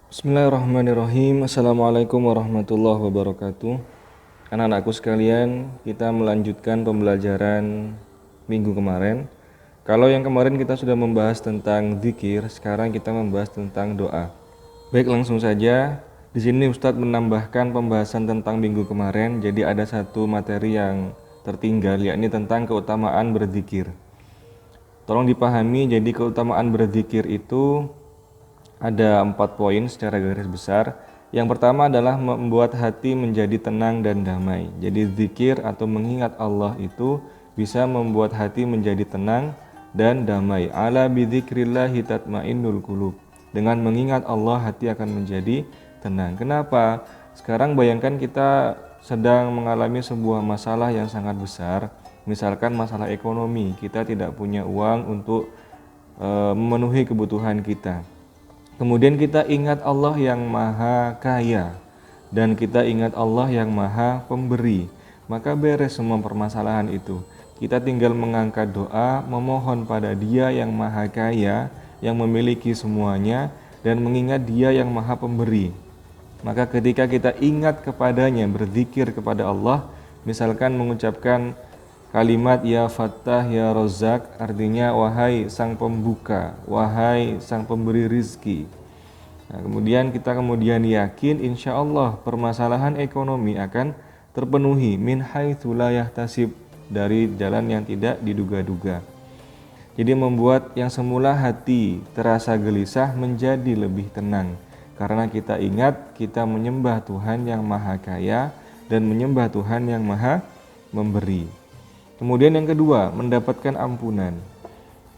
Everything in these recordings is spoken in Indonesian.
Bismillahirrahmanirrahim. Assalamualaikum warahmatullahi wabarakatuh. Anak-anakku sekalian, kita melanjutkan pembelajaran minggu kemarin. Kalau yang kemarin kita sudah membahas tentang zikir, sekarang kita membahas tentang doa. Baik, langsung saja. Di sini Ustadz menambahkan pembahasan tentang minggu kemarin. Jadi ada satu materi yang tertinggal, yakni tentang keutamaan berzikir. Tolong dipahami, jadi keutamaan berzikir itu ada 4 poin secara garis besar. Yang pertama adalah membuat hati menjadi tenang dan damai. Jadi zikir atau mengingat Allah itu bisa membuat hati menjadi tenang dan damai. Ala bidzikrillahi tatmainnul qulub. Dengan mengingat Allah hati akan menjadi tenang. Kenapa? Sekarang bayangkan kita sedang mengalami sebuah masalah yang sangat besar. Misalkan masalah ekonomi, kita tidak punya uang untuk memenuhi kebutuhan kita. Kemudian kita ingat Allah yang maha kaya dan kita ingat Allah yang maha pemberi, maka beres semua permasalahan itu. Kita tinggal mengangkat doa, memohon pada Dia yang maha kaya, yang memiliki semuanya, dan mengingat Dia yang maha pemberi. Maka ketika kita ingat kepadanya, berzikir kepada Allah, misalkan mengucapkan kalimat ya Fattah ya Razzaq, artinya wahai sang pembuka, wahai sang pemberi rizki. Nah, kemudian kita yakin insya Allah permasalahan ekonomi akan terpenuhi min haitsu la yahtasib, dari jalan yang tidak diduga-duga. Jadi membuat yang semula hati terasa gelisah menjadi lebih tenang. Karena kita ingat kita menyembah Tuhan yang maha kaya dan menyembah Tuhan yang maha memberi. Kemudian yang kedua, mendapatkan ampunan.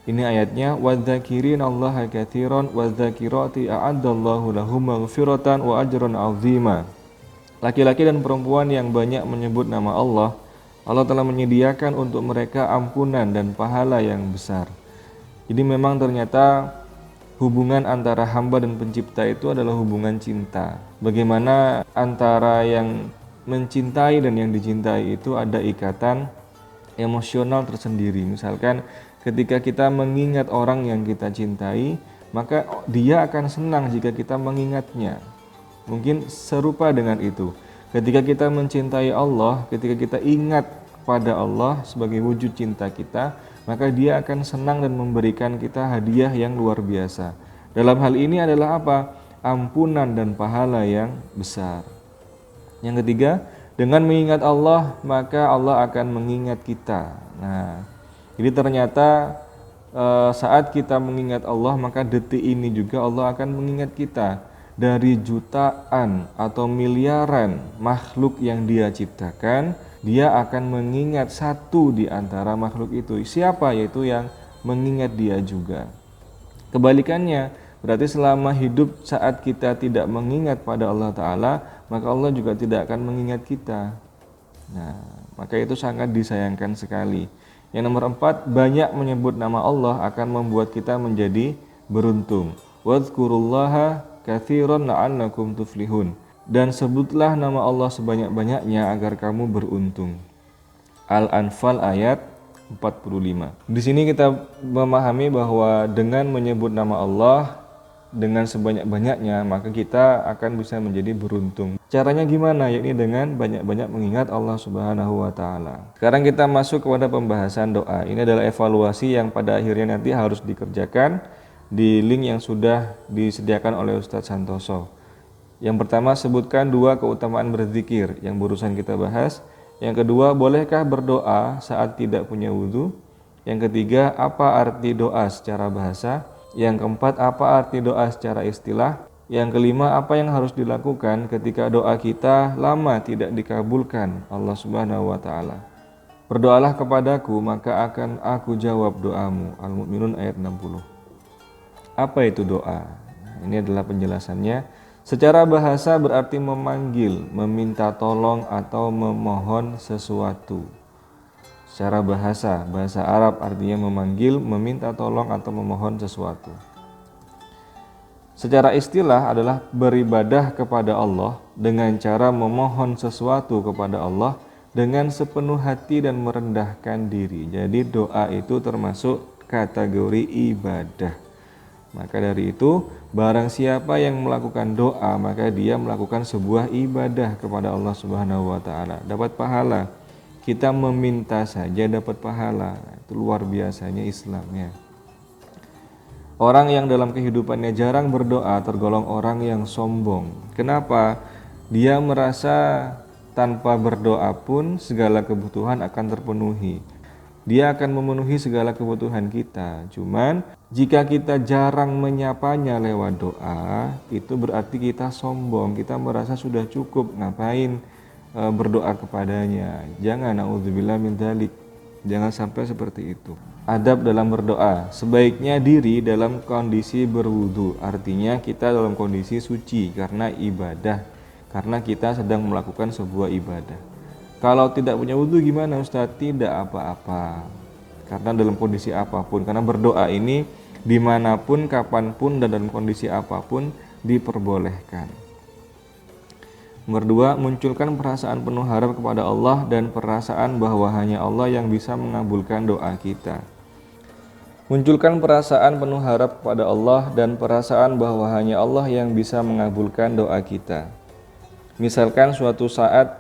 Ini ayatnya, wadzakirin Allaha katsiran wadzakirati a'addallahu lahum maghfiratan wa ajran 'azima. Laki-laki dan perempuan yang banyak menyebut nama Allah, Allah telah menyediakan untuk mereka ampunan dan pahala yang besar. Jadi memang ternyata hubungan antara hamba dan pencipta itu adalah hubungan cinta. Bagaimana antara yang mencintai dan yang dicintai itu ada ikatan emosional tersendiri. Misalkan ketika kita mengingat orang yang kita cintai, maka dia akan senang jika kita mengingatnya. Mungkin serupa dengan itu. Ketika kita mencintai Allah, ketika kita ingat pada Allah sebagai wujud cinta kita, maka Dia akan senang dan memberikan kita hadiah yang luar biasa. Dalam hal ini adalah apa? Ampunan dan pahala yang besar. Yang ketiga, dengan mengingat Allah, maka Allah akan mengingat kita. Nah, jadi ternyata saat kita mengingat Allah, maka detik ini juga Allah akan mengingat kita. Dari jutaan atau miliaran makhluk yang Dia ciptakan, Dia akan mengingat satu di antara makhluk itu. Siapa? Yaitu yang mengingat Dia juga. Kebalikannya, berarti selama hidup saat kita tidak mengingat pada Allah Ta'ala, maka Allah juga tidak akan mengingat kita. Nah, maka itu sangat disayangkan sekali. Yang nomor 4, banyak menyebut nama Allah akan membuat kita menjadi beruntung. Wadhkurullaha katsiran la'allakum tuflihun. Dan sebutlah nama Allah sebanyak-banyaknya agar kamu beruntung. Al-Anfal ayat 45. Di sini kita memahami bahwa dengan menyebut nama Allah dengan sebanyak-banyaknya, maka kita akan bisa menjadi beruntung. Caranya gimana? Yakni dengan banyak-banyak mengingat Allah Subhanahu wa Ta'ala. Sekarang kita masuk kepada pembahasan doa. Ini adalah evaluasi yang pada akhirnya nanti harus dikerjakan di link yang sudah disediakan oleh Ustadz Santoso. Yang pertama, sebutkan 2 keutamaan berzikir yang barusan kita bahas. Yang kedua, bolehkah berdoa saat tidak punya wudhu? Yang ketiga, apa arti doa secara bahasa? Yang keempat, apa arti doa secara istilah? Yang kelima, apa yang harus dilakukan ketika doa kita lama tidak dikabulkan Allah Subhanahu wa Ta'ala? Berdoalah kepadaku, maka akan aku jawab doamu. Al-Mu'minun ayat 60. Apa itu doa? Nah, ini adalah penjelasannya. Secara bahasa berarti memanggil, meminta tolong atau memohon sesuatu. Secara bahasa Arab artinya memanggil, meminta tolong atau memohon sesuatu. Secara istilah adalah beribadah kepada Allah dengan cara memohon sesuatu kepada Allah dengan sepenuh hati dan merendahkan diri. Jadi doa itu termasuk kategori ibadah. Maka dari itu, barang siapa yang melakukan doa, maka dia melakukan sebuah ibadah kepada Allah Subhanahu wa taala, dapat pahala. Kita meminta saja dapat pahala. Itu luar biasanya Islamnya. Orang yang dalam kehidupannya jarang berdoa tergolong orang yang sombong. Kenapa? Dia merasa tanpa berdoa pun segala kebutuhan akan terpenuhi. Dia akan memenuhi segala kebutuhan kita. Cuman jika kita jarang menyapanya lewat doa, itu berarti kita sombong. Kita merasa sudah cukup, ngapain berdoa kepadanya. Jangan, na'udzubillah min dzalik. Jangan sampai seperti itu. Adab dalam berdoa, sebaiknya diri dalam kondisi berwudu. Artinya kita dalam kondisi suci karena ibadah, karena kita sedang melakukan sebuah ibadah. Kalau tidak punya wudu gimana Ustaz? Tidak apa-apa. Karena dalam kondisi apapun, karena berdoa ini dimanapun, kapanpun, dan dalam kondisi apapun diperbolehkan. Nomor 2, munculkan perasaan penuh harap kepada Allah dan perasaan bahwa hanya Allah yang bisa mengabulkan doa kita. Munculkan perasaan penuh harap kepada Allah dan perasaan bahwa hanya Allah yang bisa mengabulkan doa kita. Misalkan suatu saat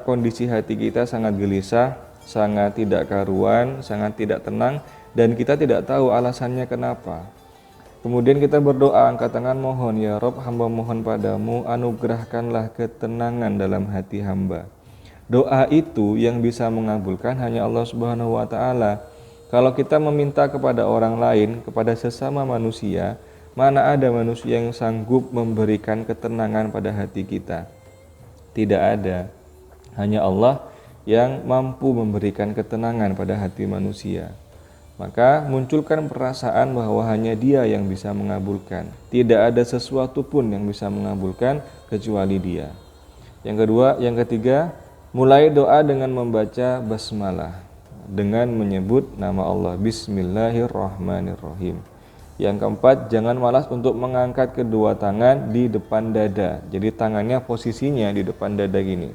kondisi hati kita sangat gelisah, sangat tidak karuan, sangat tidak tenang, dan kita tidak tahu alasannya kenapa. Kemudian kita berdoa, angkat tangan mohon, ya Rob, hamba mohon padamu, anugerahkanlah ketenangan dalam hati hamba. Doa itu yang bisa mengabulkan hanya Allah Subhanahu wa taala. Kalau kita meminta kepada orang lain, kepada sesama manusia, mana ada manusia yang sanggup memberikan ketenangan pada hati kita? Tidak ada. Hanya Allah yang mampu memberikan ketenangan pada hati manusia. Maka munculkan perasaan bahwa hanya Dia yang bisa mengabulkan. Tidak ada sesuatu pun yang bisa mengabulkan kecuali Dia. Yang ketiga, mulai doa dengan membaca basmalah, dengan menyebut nama Allah, Bismillahirrahmanirrahim. Yang keempat, jangan malas untuk mengangkat kedua tangan di depan dada. Jadi tangannya posisinya di depan dada gini.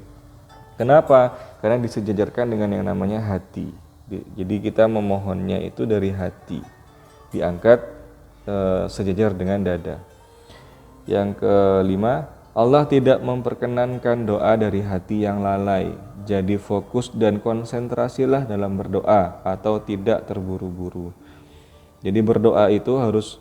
Kenapa? Karena disejajarkan dengan yang namanya hati. Jadi kita memohonnya itu dari hati, diangkat sejajar dengan dada. Yang kelima, Allah tidak memperkenankan doa dari hati yang lalai. Jadi fokus dan konsentrasilah dalam berdoa atau tidak terburu-buru. Jadi berdoa itu harus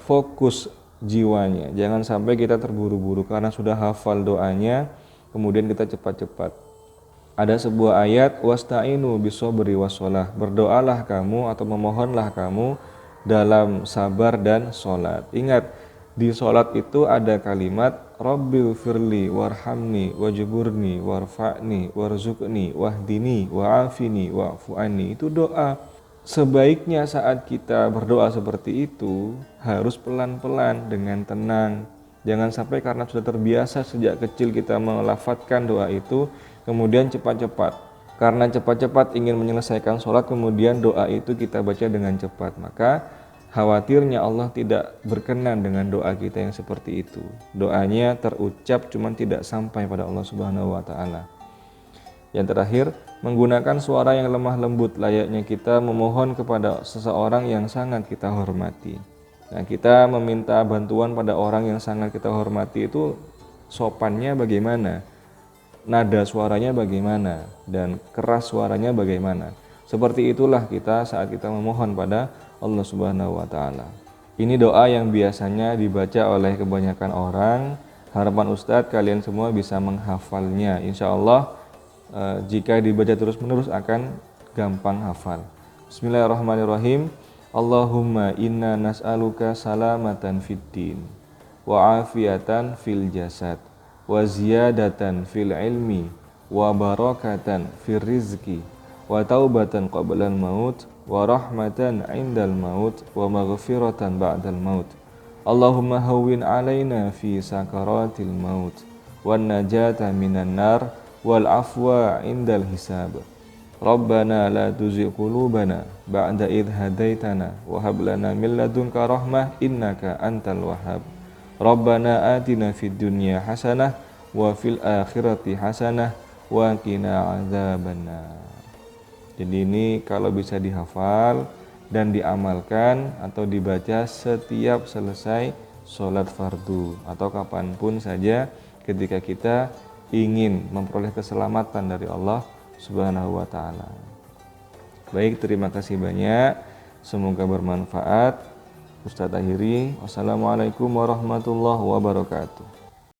fokus jiwanya. Jangan sampai kita terburu-buru karena sudah hafal doanya, kemudian kita cepat-cepat. Ada sebuah ayat, wasta'inu bisobri wassalah. Berdoalah kamu atau memohonlah kamu dalam sabar dan sholat. Ingat, di sholat itu ada kalimat Rabbil firli warhamni wajburni warfa'ni warzuqni wahdini wa'afini wa'fu'ani. Itu doa. Sebaiknya saat kita berdoa seperti itu harus pelan-pelan dengan tenang. Jangan sampai karena sudah terbiasa sejak kecil kita melafadzkan doa itu, kemudian cepat-cepat. Karena cepat-cepat ingin menyelesaikan sholat, kemudian doa itu kita baca dengan cepat. Maka khawatirnya Allah tidak berkenan dengan doa kita yang seperti itu. Doanya terucap cuman tidak sampai pada Allah Subhanahu wa taala. Yang terakhir, menggunakan suara yang lemah lembut layaknya kita memohon kepada seseorang yang sangat kita hormati. Nah, kita meminta bantuan pada orang yang sangat kita hormati itu sopannya bagaimana? Nada suaranya bagaimana? Dan keras suaranya bagaimana? Seperti itulah kita saat kita memohon pada Allah Subhanahu wa taala. Ini doa yang biasanya dibaca oleh kebanyakan orang. Harapan Ustadz kalian semua bisa menghafalnya. Insya Allah jika dibaca terus-menerus akan gampang hafal. Bismillahirrahmanirrahim. Allahumma inna nas'aluka salamatan fid din wa afiyatan fil jasad wa ziyadatan fil ilmi wa barakatan fil rizki wa taubatan qablal maut wa rahmatan indal maut wa maghfiratan ba'dal maut. Allahumma hawwin alaina fi sakaratil maut wan najata minan nar wal afwa indal hisab. Rabbana la tuzigh qulubana ba'da idh hadaitana wa hab lana min ladunka rahmah innaka antal wahhab. Rabbana atina fid dunya hasanah wa fil akhirati hasanah wa qina adzabannar. Jadi ini kalau bisa dihafal, dan diamalkan atau dibaca setiap selesai sholat fardu atau kapanpun saja ketika kita ingin memperoleh keselamatan dari Allah Subhanahu wa Ta'ala. Baik, terima kasih banyak. Semoga bermanfaat. Ustadz akhiri. Wassalamualaikum warahmatullahi wabarakatuh.